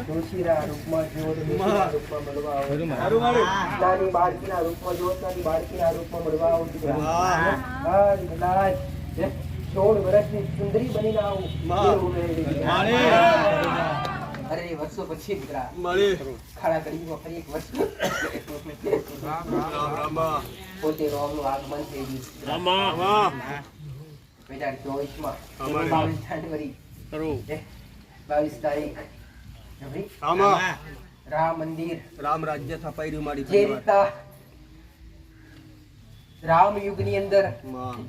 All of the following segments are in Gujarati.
તુલસીના રૂપમાં જો રૂપમાં મળવા નાની બાળકીના રૂપમાં જો નાની બાળકીના રૂપમાં મળવા આવું 16 વર્ષની સુંદરી બનીને આવું અરે વર્ષો પછી દીકરા ખાડા કરી ફરી એક વર્ષ પોતે રોમનું આગમન થઈ ગયું 2024 માં 22 જાન્યુઆરી 22 તારીખ રામ મંદિર રામ રાજ્ય સ્થાપાઈ રહ્યું મારી જે રીતના રામ યુગની અંદર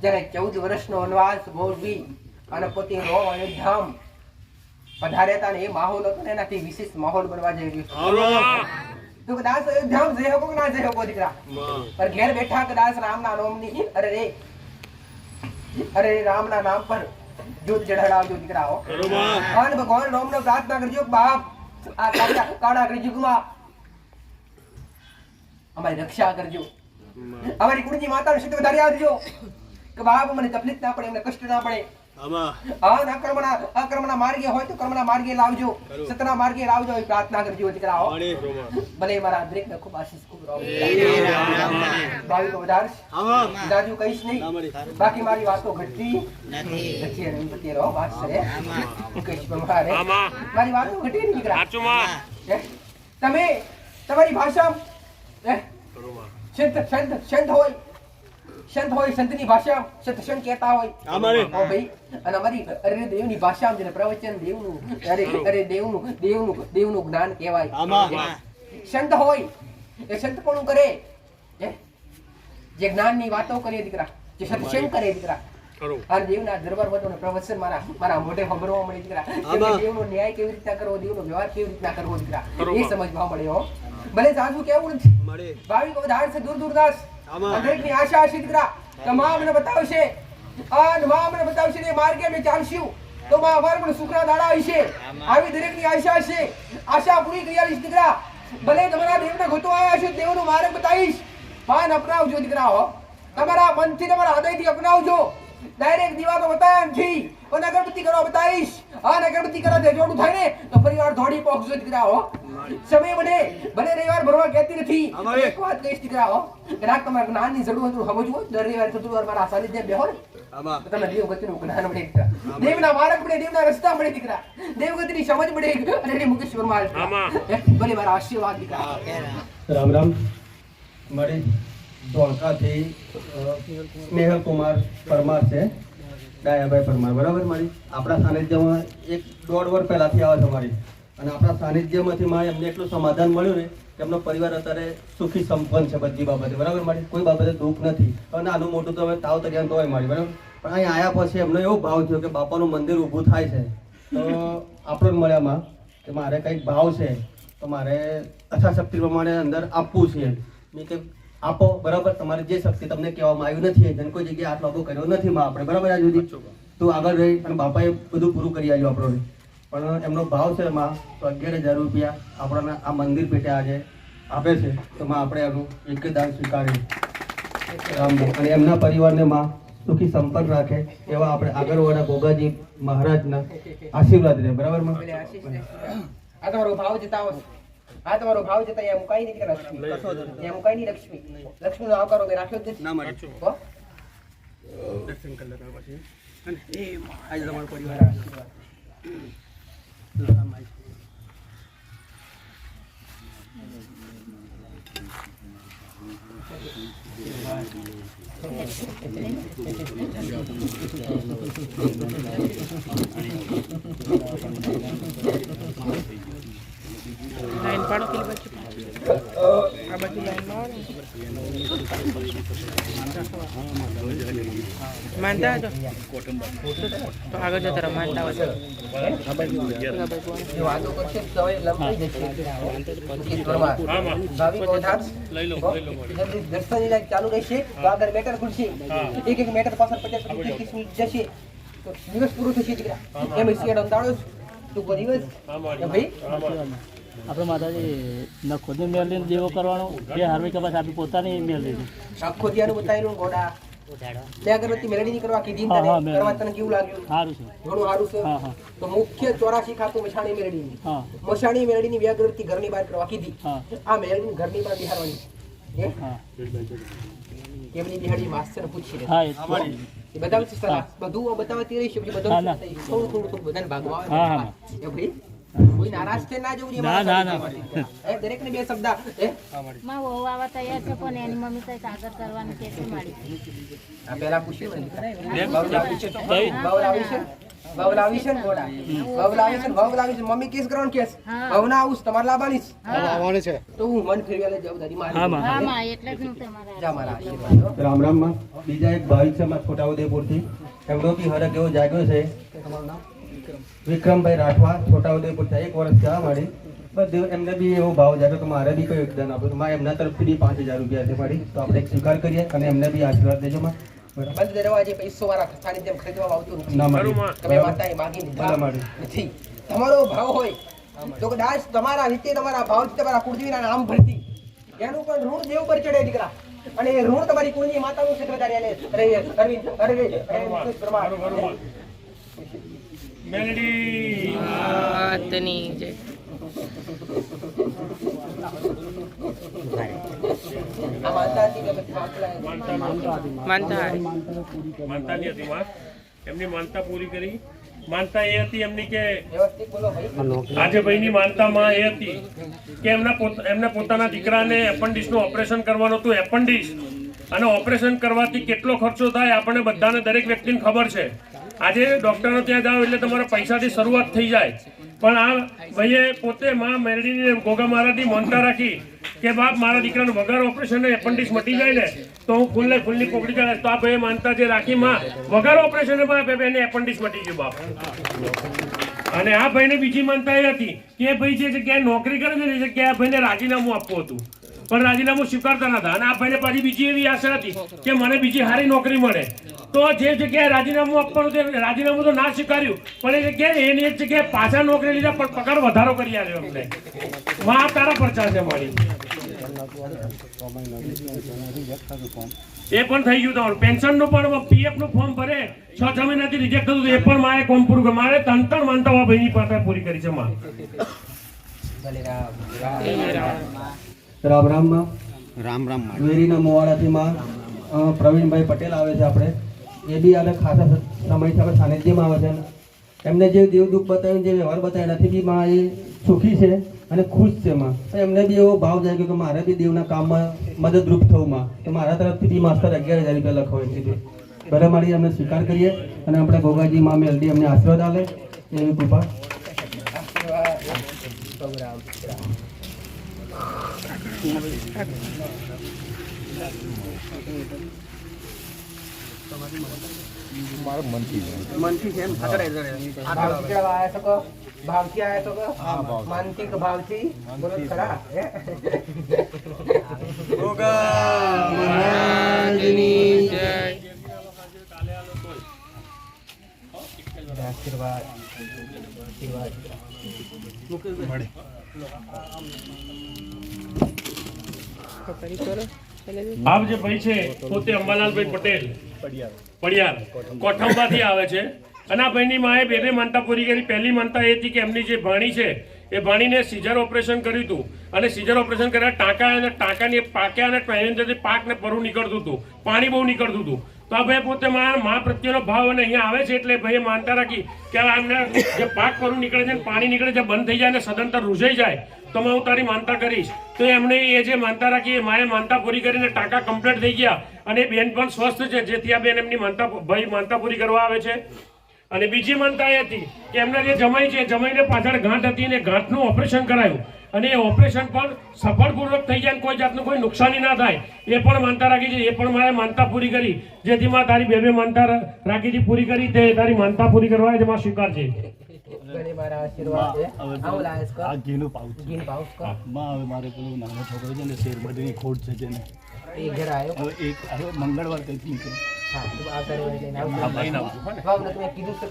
જ્યારે 14 વર્ષનો વનવાસ ભોગવી અને પોતે રોમ અયોધ્યામ પધાર્યા હતા ને એ માહોલ હતો ને એનાથી વિશેષ માહોલ બનવા જઈ રહ્યો છે તો કદાચ અયોધ્યામ જઈ શકો કે ના જઈ શકો દીકરા પર ઘેર બેઠા કદાચ રામના નામની અરે રામના નામ પર જ્યોત જડાવજો દીકરાઓ અને ભગવાન રામને પ્રાર્થના કરજો બાપ આ કાળા કળિયુગમાં અમારી રક્ષા કરજો અમારી કુળની માતાને શક્તિ વધારી આપજો કે બાપ મને તકલીફ ના પડે એમને કષ્ટ ના પડે અકર્મના માર્ગે હોય તો કર્મના માર્ગે લાવજો સતના માર્ગે લાવજો એ પ્રાર્થના કરજો દીકરાઓ ભલે મારા દરેકને ખૂબ આશીષ ખૂબ ભાવિકો વધારશ જાજુ કહીશ નહીં બાકી મારી વાતો ઘટતી નથી રંગપતિ રહો વાત કરે કહીશ મારી વાતો ઘટી નહીં દીકરા તમે તમારી ભાષા સંત હોય સંતની ભાષા સત્સંગ કહેતા હોય ભાઈ અને અમારી અરે દેવની ભાષામાં જેને પ્રવચન દેવનું દેવનું જ્ઞાન કહેવાય સંત હોય એ સંત કોણ કરે જે જ્ઞાનની વાતો કરે દીકરા જે સત્સંગ કરે દીકરા અને દેવના દરબાર બધોને પ્રવચન મારા મોઢે સાંભળવા મળે દીકરા દેવનો ન્યાય કેવી રીતના કરવો દેવનો વ્યવહાર કેવી રીતના કરવો દીકરા એ સમજવા મળે હો ભલે સાધુ કેવું નથી ભાવિકો વધાર છે દૂર દાસ દરેકની આશા છે દીકરા તમામને બતાવશે માર્ગે અમે ચાલશું તો અમારે પણ સુખના દાડા હશે આવી દરેકની આશા છે આશા પૂરી કરી આવીશ દીકરા ભલે તમારા દેવને ગોતવા આવ્યા છો દેવનો માર્ગ બતાવીશ પાન અપનાવજો દીકરા હો તમારા મનથી તમારા હૃદયથી અપનાવજો ડાયરેક્ટ દીવા તો બતાવ્યા નથી પણ અગરબત્તી કરવા બતાવીશ અગરબત્તી કરવા જોડું થાય ને તો પરિવાર દોડી પહોંચજો દીકરા હો સમય બને ભલે રવિવાર ભરવા કહેતી નથી એક વાત કહીશ દીકરા હો કદાચ તમારા જ્ઞાનની જરૂર હતું સમજવું દર રવિવારે થતું મારા સાનિધ્ય બેહો ને તમને દેવ ગતિનું જ્ઞાન મળે દીકરા દેવના માર્ગ મળે દેવના રસ્તા મળે દીકરા દેવ ગતિની સમજ મળે અને મુકેશ્વર માલ ભલે મારા આશીર્વાદ દીકરા રામ રામ મારી ધોળકાથી સ્નેહલ કુમાર પરમાર છે ડાયાભાઈ પરમાર બરાબર મારી આપણા સાનિધ્યમાં 1-1.5 વર્ષ પહેલાથી આવે છે મારી અને આપણા સાનિધ્યમાંથી મારે એમને એટલું સમાધાન મળ્યું ને કે એમનો પરિવાર અત્યારે સુખી સંપન્ન છે બધી બાબતે બરાબર મારી કોઈ બાબતે દુઃખ નથી અને નાનું મોટું તો હવે તાવ તરિયાન તો હોય મારી બરાબર પણ અહીં આવ્યા પછી એમનો એવો ભાવ થયો કે બાપાનું મંદિર ઊભું થાય છે તો આપણો જ મળ્યામાં કે મારે કંઈક ભાવ છે તો મારે યથાશક્તિ પ્રમાણે અંદર આપવું છે મેં કે આપો બરાબર તમારે જે શક્તિ તમને કહેવામાં આવ્યું નથી જેને કોઈ જગ્યાએ હાથ લાગુ કર્યો નથી માં આપણે બરાબર આ સુધી તું આગળ રહી અને બાપાએ બધું પૂરું કરી આવ્યું આપણને પણ એમનો ભાવ છે માં તો 11,000 રૂપિયા આપણને આ મંદિર પેટે આજે આપે છે તો માં આપણે એનું એક દાન સ્વીકારીએ રામદેવ અને એમના પરિવારને માં સુખી સંપન્ન રાખે એવા આપણે આગળવાળા ગોગાજી મહારાજના આશીર્વાદ રહે બરાબર માં આ તમારો ભાવ જતાવો આ તમારો ભાવ જતા અહીંયા મુકાઈ નહીં લક્ષ્મી અહીંયા મુકાઈ નહીં લક્ષ્મીનો આવકારો મેં રાખ્યો જ નથી ના મારે દર્શન કરી લેતા પછી એ આજે તમારો પરિવાર લાઈન પાડો કે બાજુ આ બાજુ લાઈન મારો માનતા તો આગળ જતા રહો માનતા હોય વાતો કરશે તો હવે લંબાઈ જશે ભાવિકો લઈ લો દર્શન લાઈક ચાલુ રહેશે તો આગળ મેટર ખુલશે એક મેટર પાછળ 50 મિનિટ જશે તો દિવસ પૂરો થશે દીકરા એમ સિયાડો દાડો તું કો દિવસ ભાઈ આપણે માતાજી નખોદની મેળવીને દેવો કરવાનો જે હારવી કે બસ આપણી પોતાની મેળવી આખો દિયાનું બતાવેલું ગોડા બે અગરબત્તી મેલડી ની કરવા કીધી હા, હા, તને મેલડી. કરવા તને કેવું લાગ્યું સારું છે ઘણું સારું છે હા હા તો મુખ્ય 84 ખાતું મશાણી મેલડી ની હા મશાણી મેલડી ની બે અગરબત્તી ઘરની બહાર કરવા કીધી હા આ મેલડી ઘરની બહાર બિહારવાની એ હા કેમની બિહાડી માસ્ટર પૂછી લે હા એ બતાવું છે સર બધું બતાવતી રહી છે બધું હા, ના. થોડું બધાને ભાગમાં હા, આવે હા. એ ભાઈ કોઈ નારાજ છે ના જવું ના, ના, ના. એ દરેક ને બે શબ્દ એ માં વહુ આવવા તૈયાર છે પણ એની મમ્મી કઈ આગળ કરવાનું કે છે મારી આ પેલા પૂછ્યું ને બાવલાવી છે ને ગોડા બાવલાવી છે મમ્મી કેસ કરવાનું કેસ હા. ભાવના આવું છે, તમારે લાવવાની છે. હા તો હું મન ફેરવી લઈ જાઉં તારી મારી હા, માં. હા માં એટલે જ હું તમારા જા મારા આશીર્વાદ. રામ રામમાં બીજા એક ભાઈ છે અમારા છોટાઉદેપુરથી એમનો બી હરક એવો જાગ્યો છે વિક્રમભાઈ રાઠવા છોટાઉદેપુરથી 1 વર્ષ થયા મારી બસ એમને બી એવો ભાવ જાગ્યો તો મારે બી કોઈ યોગદાન આપ્યું માં એમના તરફથી બી 5000 રૂપિયા છે મારી તો આપણે એક સ્વીકાર કરીએ અને એમને બી આશીર્વાદ દેજો માં બરાબર બંધ દરવાજે પૈસો વાળા સાનિધ્યમ ખરીદવા આવતું નથી. ના મારી તમે માતાએ માગી ભલે લીધા મારી. નથી. તમારો ભાવ હોય તો કદાચ તમારા રીતે તમારા ભાવથી તમારા કુળદેવીના નામ ભરતી એનું પણ ઋણ દેવ પર ચડે દીકરા અને એ ઋણ તમારી કુળની માતાનું સેક્રેટરી અને અરવિંદ પરમાર વાતની જય. આ માતા હતી કે પછી માતા માનતા માનતાની હતી માં એમની માનતા પૂરી કરી માનતા એ હતી એમની કે વ્યવસ્થિત બોલો ભાઈ આજે ભાઈની માનતામાં એ હતી કે એમના પોતાના દીકરાને એપન્ડિક્સનું ઓપરેશન કરવાનું હતું એપન્ડિક્સ અને ઓપરેશન કરવાથી કેટલો ખર્ચો થાય આપણને બધાને દરેક વ્યક્તિને ખબર છે આજે ડોક્ટરનો ત્યાં જાઓ એટલે તમારા પૈસાથી શરૂઆત થઈ જાય પણ આ ભાઈએ પોતે માં મેરડીને ગોગા મહારાજની માનતા રાખી કે બાપ મારા દીકરાને વગર ઓપરેશન એપન્ડિક્સ મટી જાય ને તો હું ફૂલની પોકડી ચડાવીશ તો આ ભાઈએ માનતા જે રાખી માં વગર ઓપરેશન એને એપન્ડિક્સ મટી ગયું બાપ અને આ ભાઈને બીજી માનતા એ હતી કે એ ભાઈ જે જગ્યાએ નોકરી કરે છે ને એ જગ્યાએ આ ભાઈને રાજીનામું આપવું હતું પણ રાજીનામું સ્વીકારતા નતા અને આ ભાઈને પાછી બીજી એવી આશા હતી કે મને બીજી સારી નોકરી મળે તો જે જગ્યાએ રાજીનામું આપવાનું છે રાજીનામું તો ના સ્વીકાર્યું પણ એ જગ્યાએ એની એક જગ્યાએ પાછા નોકરી લીધા પણ પગાર વધારો કરી આવ્યો અમને માં તારા પરચા છે મારી એ પણ થઈ ગયું તમારું પેન્શન નું પણ પીએફ નું ફોર્મ ભરે 6 મહિનાથી રિજેક્ટ થતું હતું એ પણ મારે કોમ પૂરું કર્યું મારે 3 માનતા ભાઈની પાસે પૂરી કરી છે માં રામ રામમાં વેરીના મોવાડાથી માં પ્રવીણભાઈ પટેલ આવે છે આપણે એ બી આપણે ખાસા સમયથી આપણે સાનિધ્યમાં આવે છે એમને જે દેવ દુઃખ બતાવ્યું જે વ્યવહાર બતાવ્યો એનાથી બી માં એ સુખી છે અને ખુશ છે માં એમને બી એવો ભાવ જાય કે મારે બી દેવના કામમાં મદદરૂપ થવું માં તો મારા તરફથી બી માસ્ટર 11,000 રૂપિયા લખો કીધું બરાબર મારી અમને સ્વીકાર કરીએ અને આપણે ગોગાજી માં મેલડી અમને આશીર્વાદ આલે એવી કૃપા મનથી છે એમ ભાવથી આયા છો ભાવથી આયા છો માનથી કે ભાવથી બોલો ખરા હે મહારાજની જય. આશીર્વાદ પકડી કરો આપ જે ભાઈ છે પોતે અંબાલાલભાઈ પટેલ પડિયાર કોઠંબાથી આવે છે અને આ ભાઈની માએ બે માનતા પૂરી કરી પહેલી માનતા એ હતી કે એમની જે ભાણી છે એ ભાણીને સીઝર ઓપરેશન કર્યું હતું અને સીઝર ઓપરેશન કર્યા ટાંકાની પાક્યા અને એની અંદરથી પાક ને પરું નીકળતું હતું પાણી બહુ નીકળતું હતું તો આ ભાઈ પોતે મા પ્રત્યેનો ભાવ અને અહીંયા આવે છે એટલે ભાઈએ માનતા રાખી કે એમને જે પાક પરું નીકળે છે પાણી નીકળે છે બંધ થઈ જાય અને સદંતર રૂઝાઈ જાય તો હું તારી માનતા કરીશ તો એમણે એ જે માનતા રાખી માએ માનતા પૂરી કરીને ટાંકા કમ્પ્લીટ થઈ ગયા અને બેન પણ સ્વસ્થ છે જેથી આ બેન એમની માનતા પૂરી કરવા આવે છે અને બીજી માનતા એ હતી કે એમના જે જમાઈ છે જમાઈને પાછળ ગાંઠ હતી અને ગાંઠનું ઓપરેશન કરાયું અને એ ઓપરેશન પણ સફળપૂર્વક થઈ જાય કોઈ જાતનું કોઈ નુકસાની ના થાય એ પણ માનતા રાખી છે એ પણ મારે માનતા પૂરી કરી જેથી માં તારી બે માનતા રાખી હતી પૂરી કરી તે તારી માનતા પૂરી કરવા જેમાં સ્વીકાર છે ઘણી મારા આશીર્વાદ છે આવું લાયસ કો આ ઘીનું પાઉચ ઘીન પાઉસ કો માં હવે મારે પેલું નાનો છોકરો છે ને શેરબદરીની ખોટ છે જેને એ ઘર આવ્યો હવે એક હવે મંગળવાર કંઈક નીકળે હા તું આ કરે લઈને આ આવજો ભાઈને આવજો હો ને ભાવ ને તમે કીધું છે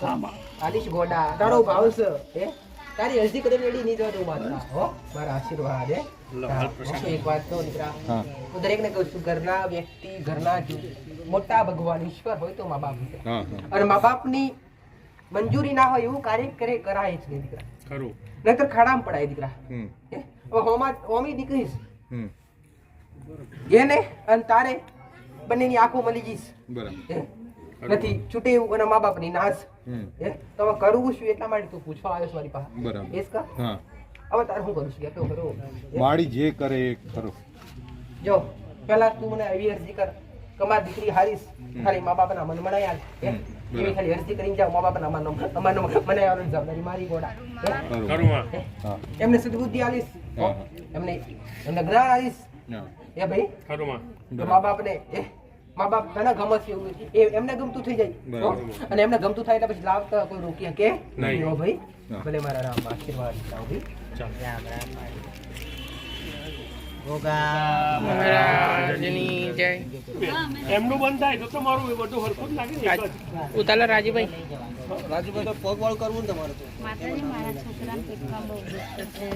આલીશ ગોડા તારો ભાવ છે હે તારી અરજી કદમ એડી નહીં જવા દઉં માતા હો મારા આશીર્વાદ હે હા, હું એક વાત કહું દીકરા હું દરેકને કહું છું ઘરના વ્યક્તિ ઘરના મોટા ભગવાન ઈશ્વર હોય તો મા બાપ દીકરા અને મા બાપની મંજૂરી ના હોય એવું કાર્ય કરાય જ નહીં દીકરા ખરું નહીતર ખાડામાં પડાય દીકરા હવે હોમી દીકરીશ એને અને તારે બંનેની આંખો મળી જઈશ નથી છૂટે એવું અને મા બાપની નાશ તમે કરવું શું એટલા માટે તું પૂછવા આવ્યો મારી પાસે એસ કા હવે તારે શું કરું છું તો કરો માડી જે કરે એ કરો. જો પહેલા તું મને એવી અરજી કર કે મારી દીકરી હારીશ ખાલી મા બાપના મન મનાય એવી ખાલી અરજી કરીને જાઓ મા બાપના મન મને જવાબદારી મારી ગોડા એમને સદબુદ્ધિ આલીશ એમને જ્ઞાન આલીશ એ ભાઈ મા બાપને મા બાપ તને ગમે છે એવું એમને ગમતું થઈ જાય અને એમને ગમતું થાય એટલે પછી લાવતા કોઈ રોકી શકે નહીં હો ભાઈ ભલે મારા રામ આશીર્વાદ થાવ ભાઈ મહારાજની જય. એમનું બંધ થાય તો તમારું એ બધું હરખું જ લાગે ને. ઉતાલો રાજુભાઈ. રાજુભાઈ તો પગ વાળ કરવું ને તમારે તો. માતાજી મારા છોકરાને પેટમાં બહુ દુઃખ છે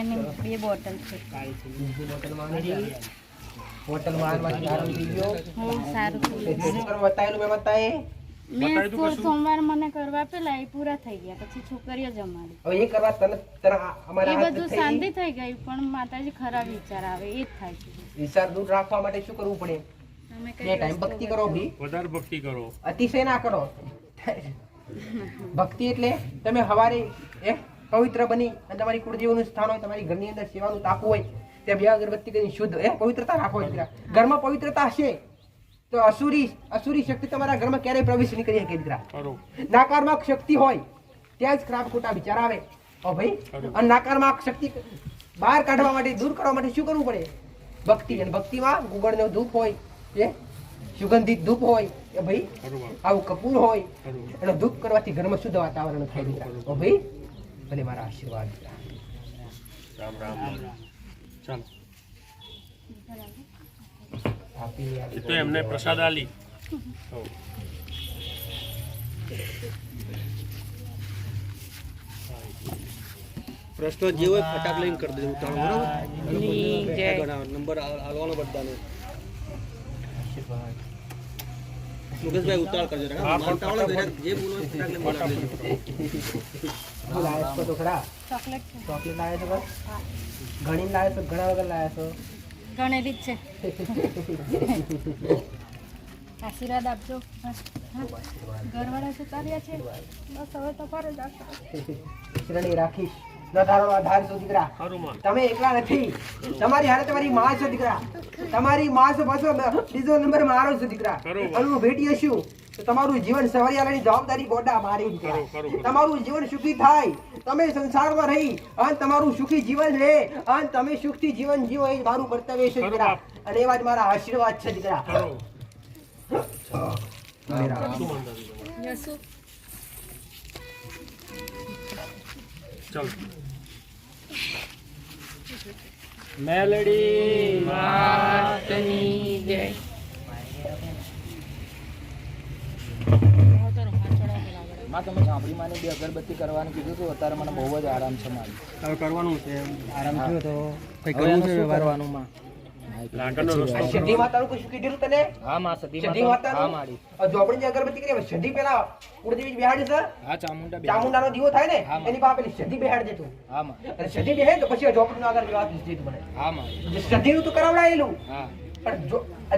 એને 2 બોટલ છે હોટલમાં આલમાંથી આરામ થઈ ગયો હું સારું થઈ ગયું. શું કરવા બતાયેલું મેં બતાયે મેં સોમવાર મને કરવા પેલા એ પૂરા થઈ ગયા પછી છોકરીઓ જમાડી હવે એ કરવા તને અમારા એ હાથ બધું થઈ શાંતિ થઈ ગઈ પણ માતાજી ખરાબ વિચાર આવે એ જ થાય છે વિચાર દૂર રાખવા માટે શું કરવું પડે તમે બે ટાઈમ ભક્તિ કરો ભાઈ વધારે ભક્તિ કરો અતિશય ના કરો ભક્તિ એટલે તમે હવારે પવિત્ર બની અને તમારી કુળદેવનું સ્થાન હોય તમારી ઘરની અંદર સેવાનું તાપવું હોય ત્યાં 2 અગરબત્તી કરીને શુદ્ધ પવિત્રતા રાખો દીકરા ઘરમાં પવિત્રતા હશે તો અસુરી શક્તિ તમારા ઘરમાં ક્યારેય પ્રવેશ નહીં કરી શકે દીકરા નાકારમાં શક્તિ હોય ત્યાં જ ખરાબ ખોટા વિચાર આવે ઓ ભાઈ અને નાકારમાં શક્તિ બહાર કાઢવા માટે દૂર કરવા માટે શું કરવું પડે ભક્તિ અને ભક્તિમાં ગુગળનો ધૂપ હોય સુગંધિત ધૂપ હોય એ ભાઈ આવું કપૂર હોય એનો ધૂપ કરવાથી ઘરમાં શુદ્ધ વાતાવરણ થાય દીકરા ઓ ભાઈ ભલે મારા આશીર્વાદ રામ રામ ચાલો એ તો એમને પ્રસાદ આલી પ્રશ્ન જે હોય ફટાક લઈને કરી દેજો ઉતારો બરાબર જય. નંબર આલવાનો બધાનો મુકેશભાઈ ઉતાર કરજો માનતા વાળા જે બોલો ફટાક લઈને બોલાવી લેજો લાયા છો તો ખરા ચોકલેટ છે ચોકલેટ લાયા છો ઘણી લાયા છો ઘણા વગર લાયા છો ગણેલી જ છે આશીર્વાદ આપજો ઘરવાળા સુતાર્યા છે બસ હવે તો ફરજ આપશે શ્રેણી રાખીશ ન ધારણો આધાર છો દીકરા ખરું માં તમે એકલા નથી તમારી હારે તમારી માં છે દીકરા તમારી માં છે પાછો બીજો નંબર મારો છે દીકરા ખરું. અને હું ભેટી હશું તો તમારું જીવન સવારિયાની જવાબદારી ગોડા મારી દીકરા ખરું. તમારું જીવન સુખી થાય તમે સંસારમાં રહી અને તમારું સુખી જીવન રહે અને તમે સુખથી જીવન જીવો એ મારું કર્તવ્ય છે ખરું દીકરા બાપ. અને એવા જ મારા આશીર્વાદ છે દીકરા ખરું. જસુ ચાલો મેલડી માતની જય. માં તમે સાંભળી માને 2 અગરબત્તી કરવાનું કીધું હતું અત્યારે મને બહુ જ આરામ છે મારી હવે કરવાનું છે આરામ થયો તો કઈ હવે એનું શું કરવાનું માં લાકડનો રસ્તો સિદ્ધિ માતાનું કશું કીધું તને હા માં સતી સિદ્ધિ માતા હા માતાનું મારી જોપડી ની અગરબત્તી કરી સિદ્ધિ પેલા કુળદેવી બેહાડી છે હા ચામુંડા બે ચામુંડાનો દીવો થાય ને હા, માં. એની પાસે પેલી સિદ્ધિ બેહાડી દે તું હા માં અને સિદ્ધિ બેહે તો પછી ઝોપડી નો આગળ વિવાદ નિશ્ચિત બને હા માં જે સિદ્ધિનું તું કરાવડાયેલું હા પણ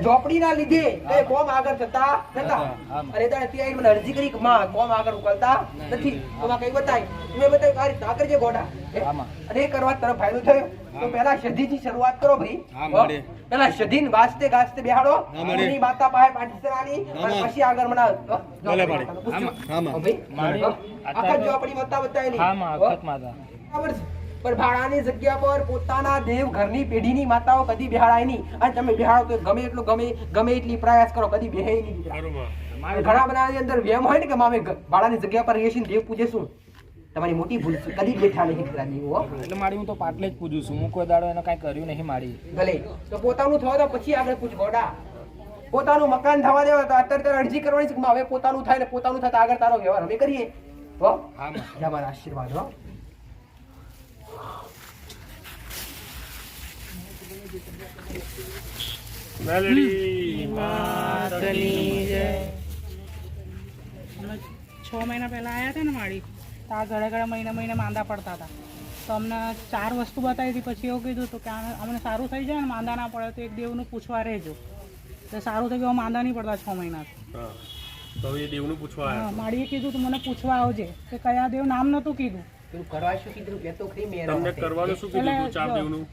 ઝોપડી ના લીધે તે કોમ આગળ થતા નતા હા, માં. અને ત્યાં ત્યાં મને અરજી કરી કે માં કોમ આગળ ઉકલતા નથી તો માં કઈ બતાય મેં બતાવ્યું કે આ રીતના કરજે ગોડા હા, માં. અને એ કરવા તરફ ફાયદો થયો તો પહેલા સિદ્ધિથી શરૂઆત કરો ભાઈ હા, મળે. પહેલા સિદ્ધિને વાજતે ગાજતે બેહાડો હા, મળે. એની માતા પાસે પાઠિસરાની હા, અને માં. પછી આગળ મને ભલે, મળે. હા, માં. ભાઈ આખા ઝોપડી માતા બતાવેલી હા માં અખત માતા બરાબર છે. પણ ભાડાની જગ્યા પર પોતાના દેવ ઘરની પેઢીની માતાઓ કદી બેહાડાય નહીં અને તમે બેહાડો તો ગમે એટલો ગમે એટલી પ્રયાસ કરો કદી બેહે નહીં દીકરા. ખરું માં ઘણા બનાની અંદર વેમ હોય ને કે મામે ભાડાની જગ્યા પર રહીએ છીએ ને દેવ પૂજે શું તમારી મોટી ભૂલ છે કદી બેઠા નહીં દીકરા દેવો એટલે મારી હું તો પાટલે જ પૂજું છું હું કોઈ દાડો એને કાંઈ કર્યું નહીં મારી ભલે તો પોતાનું થવા દો પછી આગળ પૂછ ગોડા પોતાનું મકાન થવા દેવા તો અત્યારે તારે અરજી કરવાની છે કે હવે પોતાનું થાય ને પોતાનું થતા આગળ તારો વ્યવહાર અમે કરીએ હો હા માં તમારા આશીર્વાદ હો મેલડી માતની જય. અમે 6 મહિના પહેલાં આવ્યા હતા ને માળી, તો આ ઘરે ઘરે મહિને માંદા પડતા હતા. તો અમને 4 વસ્તુ બતાવી હતી. પછી એવું કીધું હતું કે અમને સારું થઈ જાય ને માંદા ના પડે તો એક દેવનું પૂછવા રહેજો. તો સારું થઈ ગયું, માંદા નહીં પડતા 6 મહિનાથી. હા, તો એ દેવનું પૂછવા હા, આવ્યા. માળીએ કીધું તું મને પૂછવા આવજે કે કયા દેવ નામ નહોતું કીધું. પેલું કરવા શું કીધું કે તો ખરી મેં તમને કરવાનું શું કીધું હતું ચાર દેવનું?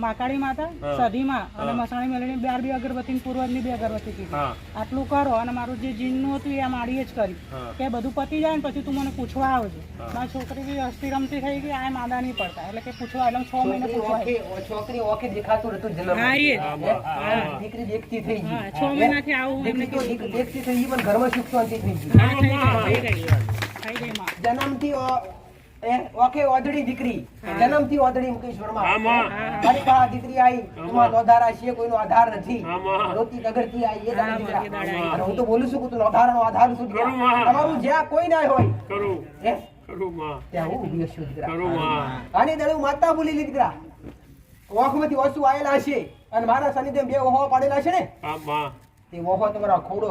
માકાળી માતા, હા. સધીમાં અને હા. મસાણી મેળવીને 2 અગરબત્તી પૂર્વજની 2 અગરબત્તી કીધી. હા. આટલું કરો અને મારું જે જીનનું હતું એ આ માળીએ જ કર્યું. હા. કે બધું પતી જાય ને પછી તું મને પૂછવા આવજો. હા. મારી છોકરી બી હસતી રમતી થઈ ગઈ, આ માંદા નહીં પડતા. એટલે કે પૂછવા, એટલે 6 મહિને પૂછવા. છોકરી ઓકે દેખાતું નતું જન્મ હા, એ જ. હા. દીકરી દેખતી થઈ ગઈ. હા, 6 મહિનાથી આવું એમને દીકરી તો કીધું. દેખતી થઈ ગઈ પણ ઘરમાં સુખ શાંતિ થઈ ગઈ. હા, થઈ ગઈ માં. જન્મથી ઓકે ઓદડી દીકરી, જન્મથી ઓદડી મુકેશ વર્મા. હા, માં. મારી પાસે દીકરી આવી, એમાં નોંધારા છે, કોઈનો આધાર નથી. હા, માં. રોતી ગગરથી આવી, એ તમે દીકરા. એ દાડા અને હું તો બોલું છું કે તું નોંધારાનો આધાર છું દીકરા. ખરું, માં. તમારું જ્યાં કોઈ ના હોય કરું હે, કરું માં, ત્યાં હું ઊભી છું દીકરા. કરું માં. આની દળું માતા બોલી દીકરા. ઓખમાંથી ઓછું આયેલા છે અને મારા સાનિધ્ય 2 ઓહો પાડેલા છે ને, હા માં. તે ઓહો તમારા ખોડો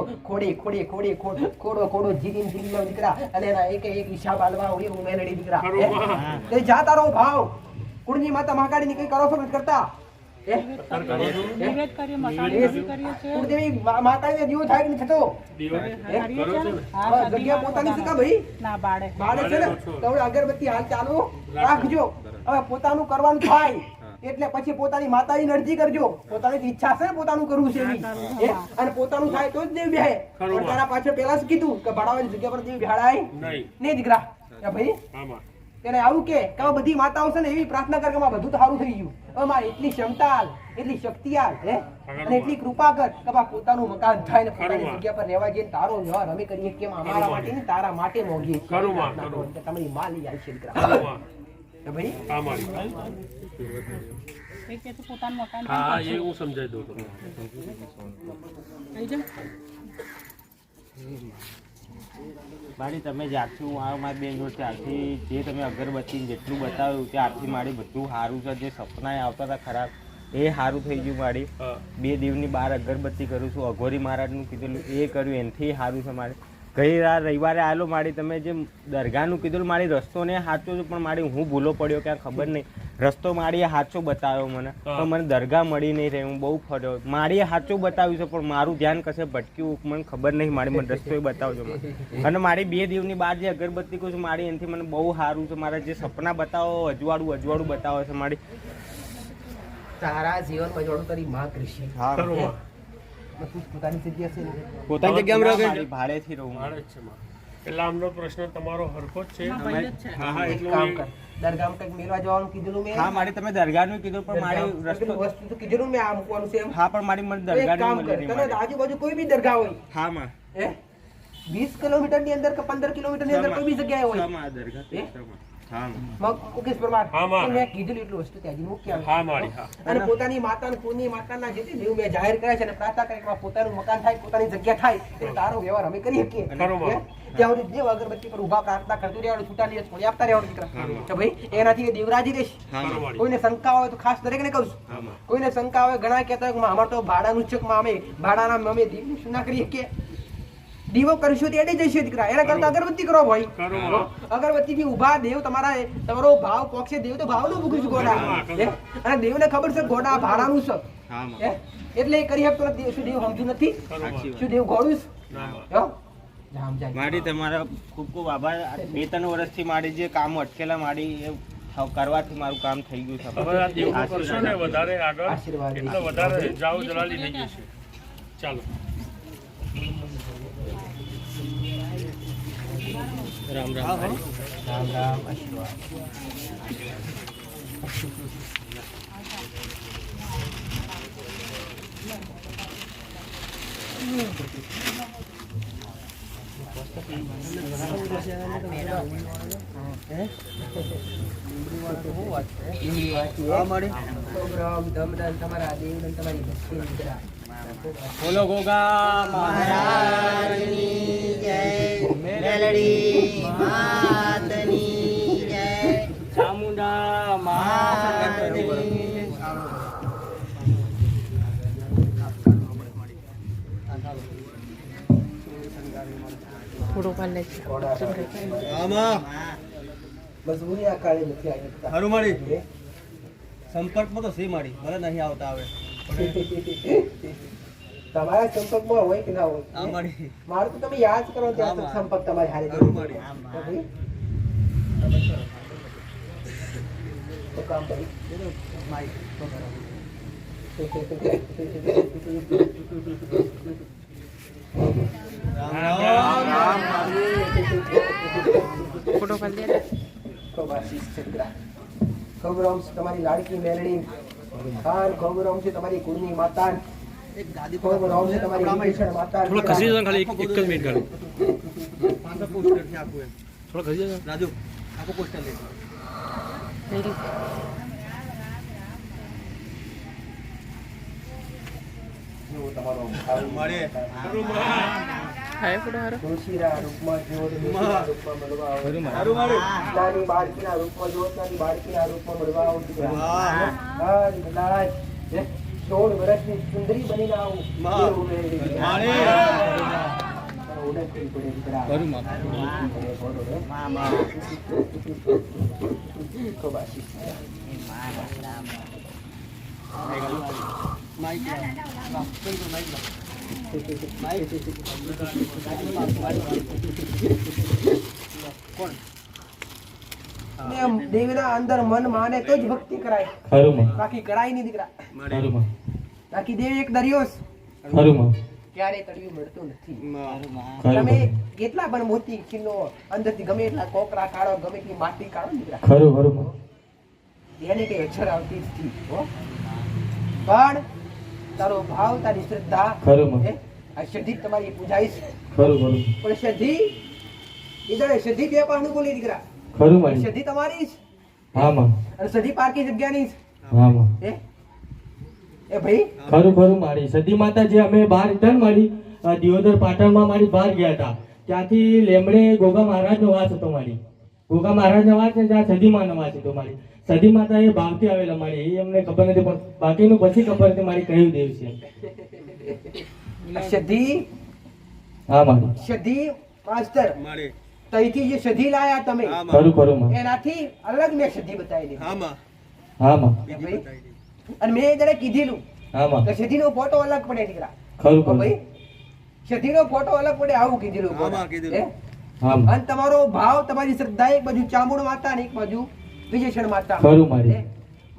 જીરી દીકરા, અને એના એક હિસાબ આલવા ઉડી હું મેલડી દીકરા. ખરું માં. તે જા તારો ભાવ કુળની માતા મહાકાળી ની કઈ કરો છો નથી કરતા હે? નિવેદ કરીએ, મસાણી બી કરીએ છીએ. કુળદેવી મહાકાળી દીવો થાય કે નથી થતો? દીવો કરીએ કરો છીએ છો ને. ને? હા, હા, સદી જગ્યા પોતાની છે કા ભાઈ? ના બાળે. બાળક છે ને, તો હવે અગરબત્તી હાલ ચાલુ રાખજો. હવે પોતાનું કરવાનું થાય એટલે પછી પોતાની માતાની અરજી કરજો. પોતાની ઈચ્છા છે ને પોતાનું કરવું છે એવી. હે? અને પોતાનું થાય તો જ દેવ બેહે. ખરું. પણ તારા પાછળ પેલા શું કીધું કે ભાડાવાની જગ્યા પર દેવ બેહાડાય નહીં. નહીં દીકરા. કે ભાઈ હા માં. તેને આવું કે આ બધી માતાઓ છે ને એવી પ્રાર્થના કર કે માં બધું તો સારું થઈ ગયું. હવે માં એટલી ક્ષમતા આલ, એટલી શક્તિ આલ, હે, અને એટલી કૃપા કર કે બા પોતાનું મકાન થાય ને પોતાની ખરું. જગ્યા પર રહેવા જઈને તારો વ્યવહાર અમે કરીએ કેમ અમારા માટે ને તારા માટે મોગીએ છીએ. ખરું માં, પ્રાર્થના ખરું. કરો કે તમારી માલી આવી છે દીકરા. કરું માં. કે ભાઈ હા મારી. એ કે તું પોતાનું મકાન હા, થાય એ હું સમજાઈ દઉં તમને. થઈ જાય. મારી તમે જ્યારથી હું આવ્યો મારી બેન જોડે ત્યારથી જે તમે અગરબત્તી જેટલું બતાવ્યું ત્યારથી મારી બધું સારું છે. જે સપના આવતા હતા ખરાબ એ સારું થઈ ગયું. મારી હા. 2 દિવસની બહાર અગરબત્તી કરું છું. અઘોરી મહારાજનું કીધેલું એ કર્યું, એનાથી સારું છે. મારે ગઈ રવિવારે આવેલો મારી તમે જે દરગાહનું કીધેલું મારી રસ્તો ને સાચો છું, પણ મારી હું ભૂલો પડ્યો ક્યાં ખબર નહીં. રસ્તો મારીએ સાચો બતાવ્યો મને, પણ મને દરગાહ મળી નહીં રહી. હું બહુ ફર્યો. મારીએ સાચું બતાવ્યું છે પણ મારું ધ્યાન કશે ભટક્યું મને ખબર નહીં. મારી મને રસ્તો બતાવજો મને. અને મારી 2 દિવસની બહાર જે અગરબત્તી કહું છું મારી એનાથી મને બહુ સારું છે. મારા જે સપના બતાવો અજવાળું બતાવે છે મારી. તારા જીવનમાં જોડો તારી માં કૃષિ. હા, કરું માં. તું પોતાની જગ્યા છે ને. પોતાની જગ્યામાં રહે ભાડેથી રહું. મારે જ છે માં. એટલે આમનો પ્રશ્ન તમારો હરખો જ છે. હા, પહેલે જ છે. હા, હા, એક એટલું કામ એ- કર. દરગાહમાં કંઈક મેળવા જવાનું કીધેલું મેં. હા, મારી તમે દરગાહનું કીધું પણ મારી દરગાહ રસ્તો વસ્તુ તો કીધેલું મેં આ મૂકવાનું છે એમ. હા પણ મારી મને તો એક દરગાહનું કામ મળી કર. રહી તને મારી. આજુબાજુ કોઈ બી દરગાહ હોય, હા માં. હે, 20 કિલોમીટરની અંદર કે 15 કિલોમીટરની અંદર કોઈ બી જગ્યાએ હોય, શામાં આ દરગાહ હે? શામાં? હા માં. મગ મુકેશ પરમાર, હા, માં. તો મેં કીધેલું એટલું વસ્તુ ત્યાંથી મૂકી આવે. હા મારી. હા. અને પોતાની માતાને કુળની માતાના જે તે દેવ મેં જાહેર કર્યા છે અને પ્રાર્થના કરી કે મારું પોતાનું મકાન થાય, પોતાની જગ્યા થાય, એટલે તારો વ્યવહાર અમે કરી શકીએ. ખરું માં. હે? ત્યાં સુધી દેવ અગરબત્તી પર ઊભા પ્રાર્થના કરતું રહેવાનું, છૂટા લીએ છોડી આપતા રહેવાનું દીકરા. કે ભાઈ એનાથી એ દેવરાજી રહેશે. હા ખરું માં. મારી. કોઈને શંકા હોય તો ખાસ દરેકને કહું છું. હા માં. કોઈને શંકા હોય, ઘણા કહેતા હોય કે અમારે તો ભાડાનું છે, કે અમે ભાડાના અમે દીવની શું ના કરીએ કે દીવો કરીશું તે એડી જશે દીકરા. એના કરતા અગરબત્તી કરો ભાઈ. ખરું માં. અગરબત્તી થી ઉભા દેવ તમારો ભાવ પોક્ષે. દેવ તો ભાવનું મૂક્યું છે ગોડા. હે? અને દેવને ખબર છે ગોડા ભાડાનું છે. હા માં. હે? એટલે એ કરી શકતો નથી. શું દેવ સમજુ નથી? ખરું માં. શું દેવ ગોળું છે? ના માં. હો? જા સમજાય. મારી તમારા ખૂબ ખૂબ આભાર. 2-3 વર્ષથી મારી જે કામ અટકેલા મારી એ કરવાથી મારું કામ થઈ ગયું છે. હવે આ દેવનું કરશો ને વધારે આગળ આશીર્વાદ. એટલે વધારે જાઓ જલાલી થઈ જશે. ચાલો. રામ રામ. રામ રામ. આશીર્વાદ. હા મળી. પ્રોગ્રામ ધમધમ તમારા દેવને તમારી ભક્તિ દીકરા. બોલો ગોગા મહારાજની જય. મેલડી માતની જય. ચામુંડા મહારાજની ફોટો પાડ લે મજબૂરી આ કાળે નથી આવી શકતા. ખરું મારી સંપર્કમાં તો સી મારી ભલે નહીં આવતા આવે તમારા સંપર્કમાં હોય કે ના હોય આ મારી મારું તો તમે યાદ કરો ત્યાં તો સંપર્ક તમારી હારે ખરું મારી તો કામ કરી ફોટો પાડ લે ખૂબ આશીષ ચંદ્રા. ખૂબ રામ છે તમારી લાડકી મેલડી. ખાન ખૂબ રામ છે તમારી કુળની માતા. ખૂબ રામ છે તમારી વિભીષણ માતા. રાજુ આખો પોસ્ટર લે જેવો તમારો ભાવ મારે હાય ફોટો હારો તુલસીના રૂપમાં જેવો તો તુલસીના રૂપમાં મળવા આવો. સારું મારે નાની બાળકીના રૂપમાં જેવો તો નાની બાળકીના રૂપમાં મળવા આવો. વાહ. હાલ કદાચ 16 વર્ષની સુંદરી બનીને આવું. વાહ. એવું મેળવી. મારે. ઓળખ કરવી પડે દીકરા. ખૂબ આશીષ. એમ દેવના અંદર મન માને તો જ ભક્તિ કરાય, બાકી કરાય નહીં દીકરા. બાકી દેવ એક દરિયો છે, ક્યારે તળિયું મળતું નથી. તમે કેટલા પણ મોતી ખીનો અંદરથી ગમે એટલા કોકરા કાઢો, ગમે એટલી માટી કાઢો દીકરા, એને કઈ અક્ષર આવતી જ નથી, હો. પણ તારો ભાવ, તારી શ્રદ્ધા, હે, આ સધી તમારી પૂજાઈશ. પણ સધી ઈદળે સધી બે પાનું બોલી દીકરા, સધી તમારી જ, અને સધી પારકી જગ્યાની જ, હે. એ ભાઈ ખરું મારી સતી માતા જે અમે બહાર રિટર્ન મારી દિયોદર પાટણમાં મારી બહાર ગયા હતા, ત્યાંથી લેમડે ગોગા મહારાજનો વાસ હતો મારી. ગોગા મહારાજનો વાસ છે, ત્યાં સદીમાનો વાસ હતો મારી. સદી માતા એ ભાવથી આવેલા મારી, એ અમને ખબર નથી, પણ બાકીનું પછી ખબર હતી મારી કયું દેવ છે. સધી મારી સધી માસ્ટર મારે તઈથી જે સધી લાયા તમે, ખરું માં એનાથી અલગ મેં સધી બતાવી આમાં દીધી. અને મેં જયારે કીધેલું કે સધીનો ફોટો અલગ પડે દીકરા, ભાઈ સધીનો ફોટો અલગ પડે આવું કીધેલું. હે? અને તમારો ભાવ, તમારી શ્રદ્ધા એક બાજુ ચામુંડ માતા ને એક બાજુ વિજયશણ માતા. હે?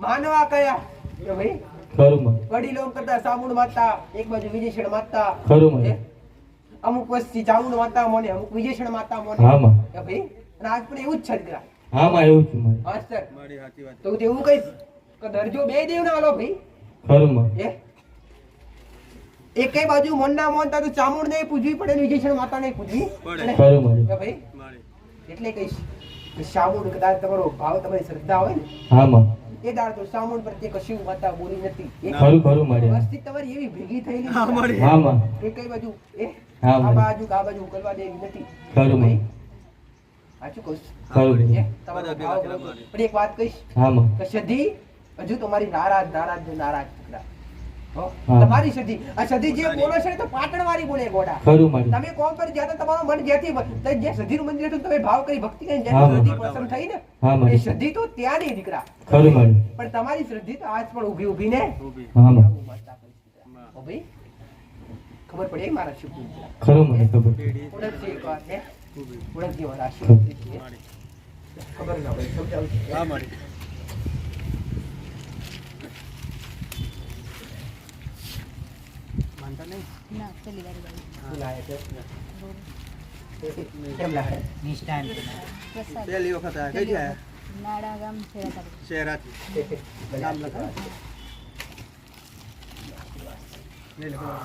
માનવા કયા કે ભાઈ વડીલો કરતા ચામુંડ માતા, એક બાજુ વિજયશણ માતા. હે? અમુક વસ્તી ચામુંડ માતા મોને, અમુક વિજયશણ માતા મોને. કે ભાઈ અને આજ પણ એવું જ છે દીકરા. માસ્ટર મારી સાચી વાત તો હું તો એવું કહીશ કે દરજો બે દેવ ના આલો ભાઈ. હે? એકેય બાજુ મોનના મોનતા તો ચામુંડ ને પૂજવી પડે, વિજયશણ માતા ને પૂજવી પડે. કે ભાઈ મારે એટલે કહીશ કે ચામુંડ કદાચ તમારો ભાવ, તમારી શ્રદ્ધા હોય ને, એ દાળ તો ચામુંડ પ્રત્યે કશું માતા બોલી નથી. વસ્તી તમારી એવી ભેગી થયેલી કે કઈ બાજુ આ બાજુ આ બાજુ ઉકલવા દેવી નથી. ભાઈ સાચું કહું છું. હે? તમારો ભાવ બરોબર. પણ એક વાત કહીશ કે સધી હજુ તમારી નારાજ દીકરા. હો? તમારી સધી, આ સધી જે બોલો છે ને તો પાટણ વાળી બોલે ગોડા. તમે કોમ પર જ્યાં તો તમારું મન જ્યાંથી જે સધીનું મંદિર હતું તમે ભાવ કરી ભક્તિ કરી જ્યાંથી સધી પસંદ થઈ ને, એ સધી તો ત્યાં નહીં દીકરા. પણ તમારી શ્રદ્ધી તો આજ પણ ઊભી ને ભાઈ ખબર પડે મારા શું ઓળખજે એક વાત, હે? ઓળખજે મારા શું ખબર ના હોય, સમજાવું છું. મારી ના પેલી વાર ગઈ. શું લાગે છે? કેમ લાગે? પ્રસાદ પહેલી વખત આ કઈ ગયા નાડા ગામ શેરા તાલુકા. શહેરાથી નામ લખા નહીં લખવા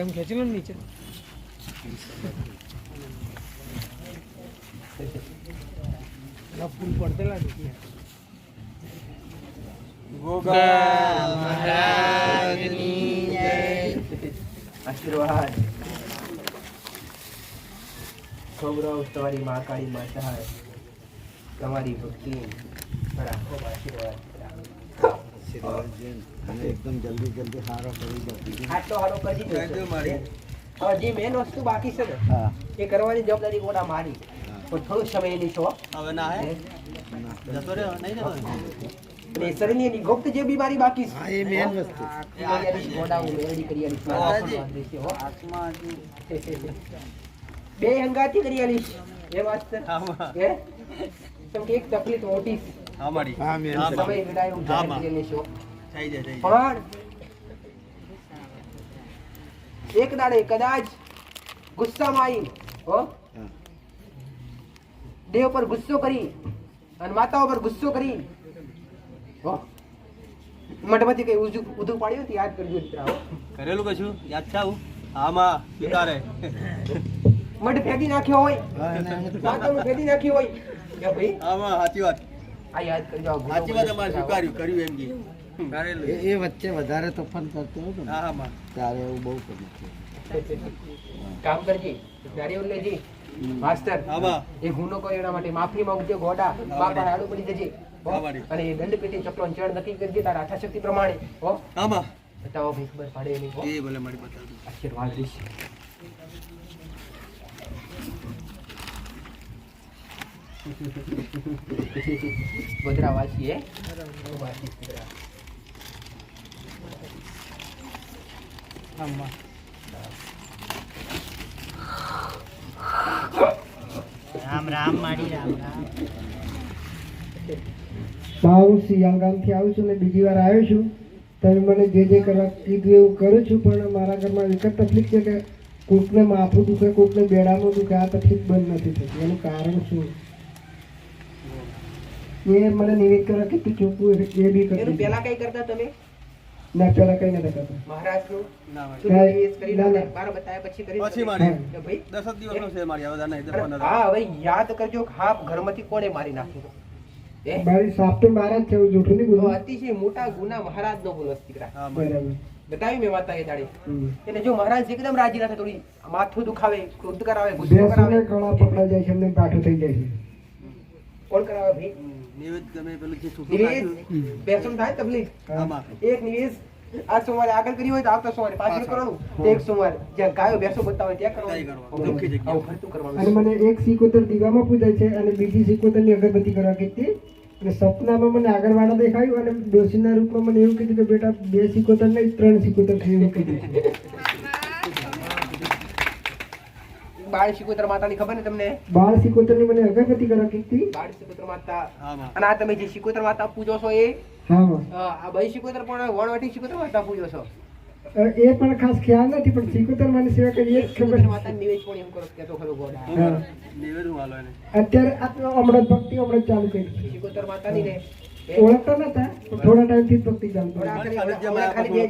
એમ ખેંચી લો નીચે. ફૂલ પડતેલા ગોગા મહારાજની જય. આશીર્વાદ ગૌરવ તમારી મા કાળી માતા તમારી ભક્તિ રાખો આશીર્વાદ એકદમ જલ્દી જલ્દી સારો કરી દો આટલો હારો કરી દો મારી હવે જે મેન વસ્તુ બાકી છે ને હા એ કરવાની જવાબદારી કોના મારી પણ થોડો સમય એની છો હવે ના હે જતો રે નહીં ને અને એ શરીરની એની ગુપ્ત જે બીમારી બાકી છે એ મેન વસ્તુ બે હંગાથી કરી આલીશ એ વાત છે હે કેમ કે એક તકલીફ મોટી છે હા મારી હા મેન સમય વિડાય હું જાહેર કરી લેશો થઈ જાય પણ એક દાડે કદાચ ગુસ્સામાં આવી હો દેવ પર ગુસ્સો કરી અને માતાઓ પર ગુસ્સો કરી હો મઠમાંથી કઈ ઉધું પાડ્યું તો યાદ કરજો મિત્રાઓ કરેલું કશું યાદ છે આવું આમાં ઉતારે મઠ ફેંકી નાખ્યો હોય માતાનું ફેંકી નાખ્યું હોય કે ભાઈ આમાં સાચી વાત આ યાદ કરજો સાચી વાત અમારે સ્વીકાર્યું કર્યું એમ કી કરેલું એ વચ્ચે વધારે તોફાન કરતો હતો ને હા હા ત્યારે એવું બહુ કર્યું છે કામ કરજે ત્યારે એવું લેજે માસ્ટર આમાં એ ગુનો કર્યો એના માટે માફી માંગજો ગોડા બાપા હાડું પડી જજે હો? અને એ દંડ પેટી ચક્રો ચણ નક્કી કરજે તારા આથા શક્તિ પ્રમાણે હો આમાં બતાવો ભાઈ ખબર પડે એની હો એ ભલે મારી બતાવજો આશીર્વાદ દઈશ ગોધરા વાસી હે વાસી ગોધરા રામ રામ માડી રામ રામ હું સિયાલ ગામથી આવું છું ને બીજી વાર આવ્યો છું તમે મને જે જે કરવા કીધું એવું કરું છું પણ મારા ઘરમાં એક જ તકલીફ છે કે કોકને માથું દુખે કોકને બેડામાં દુખે આ તકલીફ બંધ નથી થતી એનું કારણ શું એ મને નિવેદ કરવા કેટલું ચોખ્ખું એ બી એનું કરી પહેલા કઈ કરતા તમે ના પેલા કઈ નથી કરતા મહારાજનું ના શું નિવેદ કરી ના, લો ના. બાર બતાવ્યા પછી કરી પછી મારી કે ભાઈ 10 દિવસનો છે મારી હવે નહીં 10 હા હવે યાદ કરજો કે હા ઘરમાંથી કોણે મારી નાખ્યું એ મારી સાપ તો મારા જ છે એવું જૂઠું નહીં તો બોલું અતિશય મોટા ગુના મહારાજ નો બોલો દીકરા હા મારી બરાબર બતાવી મેં માતા એ દાડે હમ. એટલે જો મહારાજ એકદમ રાજી ના થાય થોડી માથું દુખાવે ક્રોધ કરાવે ગુસ્સો બેસોને કરાવે કળા પકડાઈ જાય છે એમને કાઠું થઈ જાય છે કોણ કરાવે ભાઈ નિવેદ તમે પેલું જે છૂટું નિવેદ બેસમ થાય તકલીફ આમાં એક નિવેદ આ સોમવારે આગળ કરી હોય તો આવતા સોમવારે પાછળ કરવાનું એક સોમવાર જ્યાં ગાયો બેસો બતાવે ત્યાં ત્યાં કરવાનું કરવાનું. દુઃખી જગ્યાએ. આવું ફરતું કરવાનું અને મને એક સિકોતર દીવામાં પૂજાય છે અને બીજી સિકોતરની અગરબત્તી કરવા કીધી અને સપનામાં મને આગળવાળા દેખાયું અને ડોશીના રૂપમાં મને એવું કીધું કે બેટા 2 સિકોતર નહીં 3 સિકોતર થઈ એવું કીધું બાળ શિકોતર માતાની ખબર ને તમને 12 સિકોતરની મને અગરબત્તી કરવા કીધી બાળ શિકોતર માતા આમાં અને આ તમે જે શિકોતર માતા પૂજો છો એ હા આ ભાઈ શિકોતર પણ વણવટી શિકોતર માતા પૂજો છો એ પણ ખાસ ખ્યાલ નથી પણ સિકોતર માની સેવા કરી એ જ ખબર શિકોતર માતા નિવેદ પણ એમ કરો કેતો ખરો ગોડા હા. નિવેદ હું હાલો એને અત્યારે આ તો હમણાં જ ભક્તિ હમણાં જ ચાલુ કરી શિકોતર માતાની ને ઓળખતા નતા પણ થોડા ટાઈમથી જ ભક્તિ ચાલુ કરી હમણાં ખાલી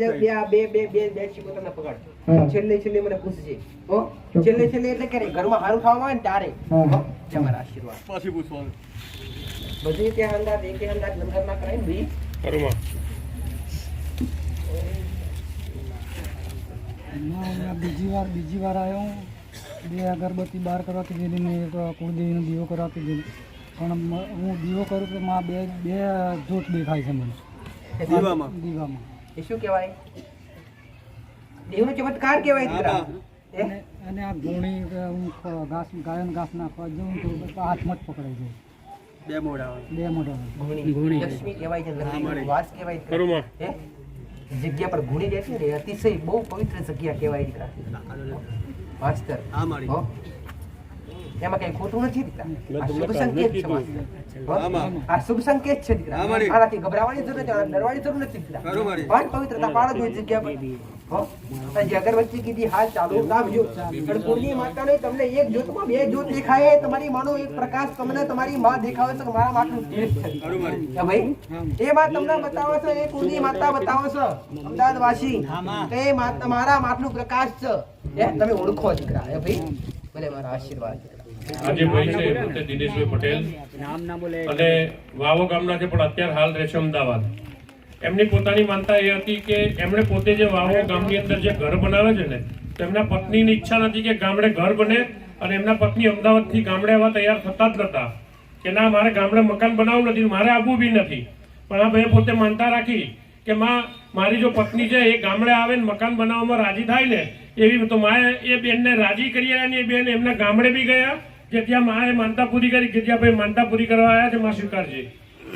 બે શિકોતર ના પકડ હા. છેલ્લે મને પૂછજે હો છેલ્લે એટલે ક્યારે ઘરમાં સારું ખાવા આવે ને ત્યારે હા. હો? તમારા આશીર્વાદ પછી પૂછવાનું બધી કે અંદાજ એક અંદાજ નંબર ના કરાય ને ભાઈ કરુમા બીજી વાર આવ્યો બે અગરબત્તી બહાર કરવા કીધી ને એક કુળદેવીનો દીવો કરવા કીધી પણ હું દીવો કરું તો માં બે જોત દેખાય છે મને દીવામાં દીવામાં એ શું કહેવાય દેવનો ચમત્કાર કહેવાય દીકરા હે? અને આ ઘોણી હું ઘાસ ગાયન ઘાસ નાખવા જઉં તો હાથમાં જ પકડાઈ જાય બે મોઢા બે મોઢા ગુણી લક્ષ્મી કહેવાય છે લક્ષ્મીનો વાસ કહેવાય છે. કરુમા હે? જગ્યા પર ગુણી રહેતી ને અતિશય બહુ પવિત્ર જગ્યા કહેવાય દીકરા માસ્ટર હા મારી હો? એમાં કઈ ખોટું નથી દીકરા આ શુભ સંકેત છે માસ્ટર. હો? આમાં. આ શુભ સંકેત છે દીકરા હા મારી. આનાથી ગભરાવાની જરૂર નથી ડરવાની જરૂર નથી દીકરા ખરું મારી. પણ પવિત્રતા પાડો જોઈએ જગ્યા પર હો? અને જે અગરબત્તી કીધી હાલ ચાલુ રાખજો પણ પૂર્ણિ માતાને તમને એક જ્યોતમાં બે જ્યોત દેખાય તમારી માનો એક પ્રકાશ તમને તમારી માં દેખાવે છે કે મારા માટલું ટેસ્ટ છે ખરું મારી કે ભાઈ એ વાત તમને બતાવો છો એ કુળની માતા બતાવો છો અમદાવાદ વાસી એ માતા મારા માટલું પ્રકાશ છે એ તમે ઓળખો દીકરા એ ભાઈ ભલે મારા આશીર્વાદ આજે ભાઈ છે પોતે દિનેશભાઈ પટેલ અને વાવો ગામના છે પણ અત્યારે હાલ રહે છે અમદાવાદ. એમની પોતાની માનતા એ હતી કે એમણે પોતે જે વાવો ગામની અંદર જે ઘર બનાવે છે ને તો એમના પત્નીની ઈચ્છા નથી કે ગામડે ઘર બને, અને એમના પત્ની અમદાવાદથી ગામડે આવવા તૈયાર થતા જ નતા કે ના મારે ગામડે મકાન બનાવવું નથી, મારે આવવું બી નથી. પણ આ ભાઈએ પોતે માનતા રાખી કે મારી જો પત્ની છે એ ગામડે આવે ને મકાન બનાવવામાં રાજી થાય ને એવી, તો માએ એ બેનને રાજી કરી અને એ બેન એમના ગામડે બી ગયા કે ત્યાં માએ માનતા પૂરી કરી કે જ્યાં ભાઈ માનતા પૂરી કરવા આવ્યા છે માં સ્વીકારજે.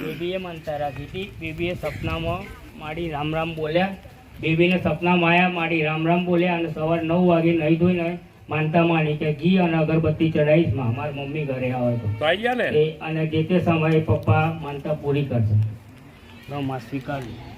બેબીએ માનતા રાખી હતી. બેબીએ સપનામાં મારી રામ રામ બોલ્યા. બેબીને સપનામાં આવ્યા, મારી રામ રામ બોલ્યા અને સવાર 9 વાગે નહીં ધોઈને માનતા માની કે ઘી અને અગરબત્તી ચડાવીશ માં, મારી મમ્મી ઘરે આવે તો અને જે તે સમયે પપ્પા માનતા પૂરી કરશે. માં સ્વીકાર્યું.